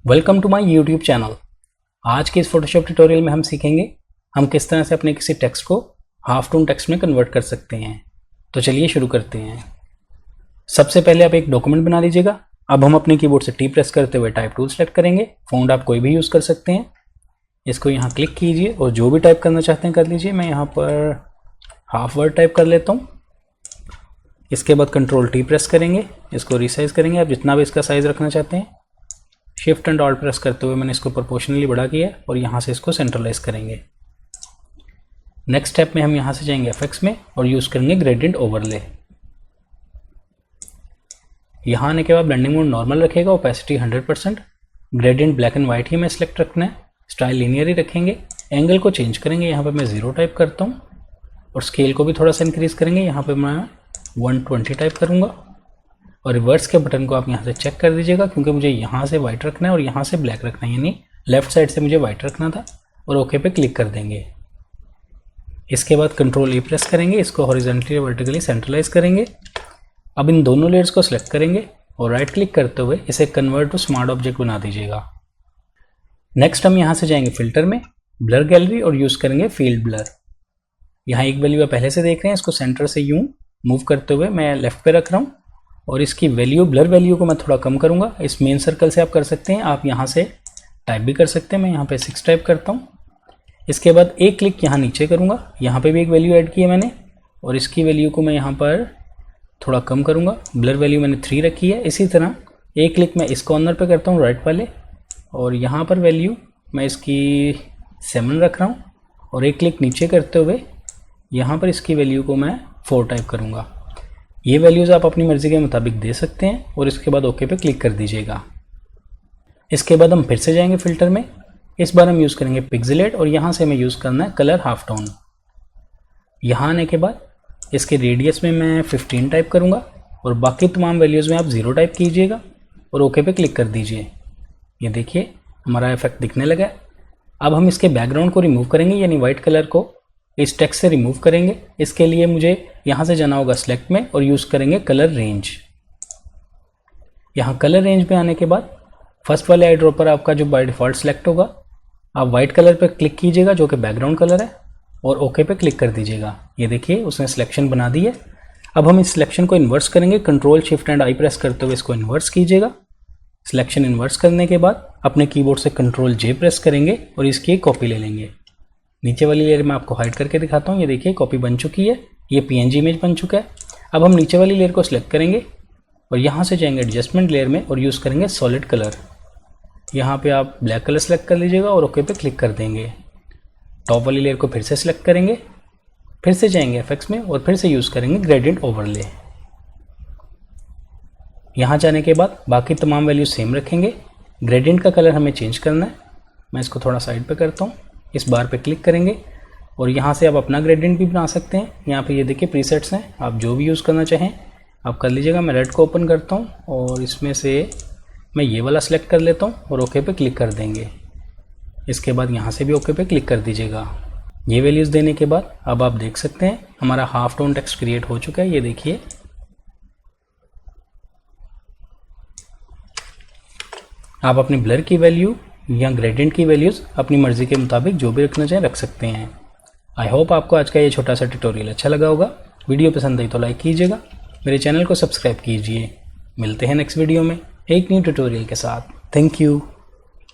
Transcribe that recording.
Welcome to my YouTube channel. आज के इस फोटोशॉप ट्यूटोरियल में हम सीखेंगे हम किस तरह से अपने किसी टेक्स्ट को हाफ टोन टेक्स्ट में कन्वर्ट कर सकते हैं। तो चलिए शुरू करते हैं। सबसे पहले आप एक डॉक्यूमेंट बना लीजिएगा। अब हम अपने कीबोर्ड से टी प्रेस करते हुए टाइप टूल सेलेक्ट करेंगे। फ़ॉन्ट आप कोई भी यूज़ कर सकते हैं। इसको यहाँ क्लिक कीजिए और जो भी टाइप करना चाहते हैं कर लीजिए। मैं यहाँ पर हाफ वर्ड टाइप कर लेता हूँ। इसके बाद कंट्रोल टी प्रेस करेंगे, इसको रिसाइज करेंगे। आप जितना भी इसका साइज़ रखना चाहते हैं शिफ्ट एंड ऑल्ट प्रेस करते हुए मैंने इसको प्रोपोर्शनली बड़ा किया और यहाँ से इसको सेंट्रलाइज करेंगे। नेक्स्ट स्टेप में हम यहाँ से जाएंगे एफेक्ट्स में और यूज़ करेंगे ग्रेडियंट ओवरले। यहाँ आने के बाद ब्लेंडिंग मोड नॉर्मल रखेगा, opacity 100%, gradient black and white ही मैं सिलेक्ट रखना है, स्टाइल लीनियर ही रखेंगे। एंगल को चेंज करेंगे, यहाँ पर मैं 0 टाइप करता हूँ और स्केल को भी थोड़ा सा इंक्रीज़ करेंगे। यहाँ पर मैं 120 टाइप करूँगा और रिवर्स के बटन को आप यहाँ से चेक कर दीजिएगा क्योंकि मुझे यहाँ से वाइट रखना है और यहाँ से ब्लैक रखना है, यानी लेफ्ट साइड से मुझे वाइट रखना था। और ओके पे क्लिक कर देंगे। इसके बाद कंट्रोल ई प्रेस करेंगे, इसको हॉरिजॉन्टली वर्टिकली सेंट्रलाइज करेंगे। अब इन दोनों लेयर्स को सिलेक्ट करेंगे और राइट क्लिक करते हुए इसे कन्वर्ट टू स्मार्ट ऑब्जेक्ट बना दीजिएगा। नेक्स्ट हम यहाँ से जाएंगे फिल्टर में, ब्लर गैलरी और यूज़ करेंगे फील्ड ब्लर। यहाँ एक वैल्यू आप पहले से देख रहे हैं, इसको सेंटर से यूँ मूव करते हुए मैं लेफ्ट पे रख रहा हूँ और इसकी वैल्यू ब्लर वैल्यू को मैं थोड़ा कम करूँगा। इस मेन सर्कल से आप कर सकते हैं, आप यहाँ से टाइप भी कर सकते हैं। मैं यहाँ पे 6 टाइप करता हूँ। इसके बाद एक क्लिक यहाँ नीचे करूँगा, यहाँ पे भी एक वैल्यू ऐड की है मैंने और इसकी वैल्यू को मैं यहाँ पर थोड़ा कम करूँगा। ब्लर वैल्यू मैंने 3 रखी है। इसी तरह एक क्लिक मैं इस कॉर्नर पर करता हूँ राइट वाले और यहाँ पर वैल्यू मैं इसकी 7 रख रहा हूँ और एक क्लिक नीचे करते हुए यहाँ पर इसकी वैल्यू को मैं 4 टाइप करूँगा। ये वैल्यूज़ आप अपनी मर्ज़ी के मुताबिक दे सकते हैं और इसके बाद ओके पे क्लिक कर दीजिएगा। इसके बाद हम फिर से जाएंगे फ़िल्टर में। इस बार हम यूज़ करेंगे पिक्सेलेट और यहाँ से हमें यूज़ करना है कलर हाफ टोन। यहाँ आने के बाद इसके रेडियस में मैं 15 टाइप करूँगा और बाकी तमाम वैल्यूज़ में आप 0 टाइप कीजिएगा और ओके पे क्लिक कर दीजिए। ये देखिए हमारा इफेक्ट दिखने लगा है। अब हम इसके बैकग्राउंड को रिमूव करेंगे, यानी वाइट कलर को इस टेक्स्ट से रिमूव करेंगे। इसके लिए मुझे यहाँ से जाना होगा सेलेक्ट में और यूज़ करेंगे कलर रेंज। यहाँ कलर रेंज में आने के बाद फर्स्ट वाले आई ड्रॉपर आपका जो बाय डिफ़ॉल्ट सेलेक्ट होगा, आप वाइट कलर पर क्लिक कीजिएगा जो कि बैकग्राउंड कलर है और ओके पे क्लिक कर दीजिएगा। ये देखिए उसने सिलेक्शन बना दी है। अब हम इस सिलेक्शन को इन्वर्स करेंगे, control shift and I press करते हुए इसको इन्वर्स कीजिएगा। सिलेक्शन इन्वर्स करने के बाद अपने कीबोर्ड से कंट्रोल जे प्रेस करेंगे और इसकी एक कॉपी ले लेंगे। नीचे वाली लेयर में आपको हाइड करके दिखाता हूँ। ये देखिए कॉपी बन चुकी है, ये पीएनजी इमेज बन चुका है। अब हम नीचे वाली लेयर को सिलेक्ट करेंगे और यहाँ से जाएंगे एडजस्टमेंट लेयर में और यूज़ करेंगे सॉलिड कलर। यहाँ पे आप ब्लैक कलर सेलेक्ट कर लीजिएगा और ओके पे क्लिक कर देंगे। टॉप वाली लेयर को फिर से सिलेक्ट करेंगे, फिर से जाएंगे एफेक्ट्स में और फिर से यूज़ करेंगे ग्रेडियंट ओवरले। यहाँ जाने के बाद बाकी तमाम वैल्यू सेम रखेंगे। ग्रेडियंट का कलर हमें चेंज करना है। मैं इसको थोड़ा साइड पे करता हूँ। इस बार पे क्लिक करेंगे और यहाँ से आप अपना ग्रेडियंट भी बना सकते हैं। यहाँ पे ये देखिए प्रीसेट्स हैं, आप जो भी यूज़ करना चाहें आप कर लीजिएगा। मैं रेड को ओपन करता हूँ और इसमें से मैं ये वाला सेलेक्ट कर लेता हूँ और ओके पे क्लिक कर देंगे। इसके बाद यहाँ से भी ओके पे क्लिक कर दीजिएगा। ये वैल्यूज़ देने के बाद अब आप देख सकते हैं हमारा हाफ टोन टेक्स्ट क्रिएट हो चुका है। ये देखिए आप अपनी ब्लर की वैल्यू या ग्रेडियंट की वैल्यूज़ अपनी मर्ज़ी के मुताबिक जो भी रखना चाहें रख सकते हैं। आई होप आपको आज का ये छोटा सा ट्यूटोरियल अच्छा लगा होगा। वीडियो पसंद आई तो लाइक कीजिएगा, मेरे चैनल को सब्सक्राइब कीजिए। मिलते हैं नेक्स्ट वीडियो में एक न्यू ट्यूटोरियल के साथ। Thank you.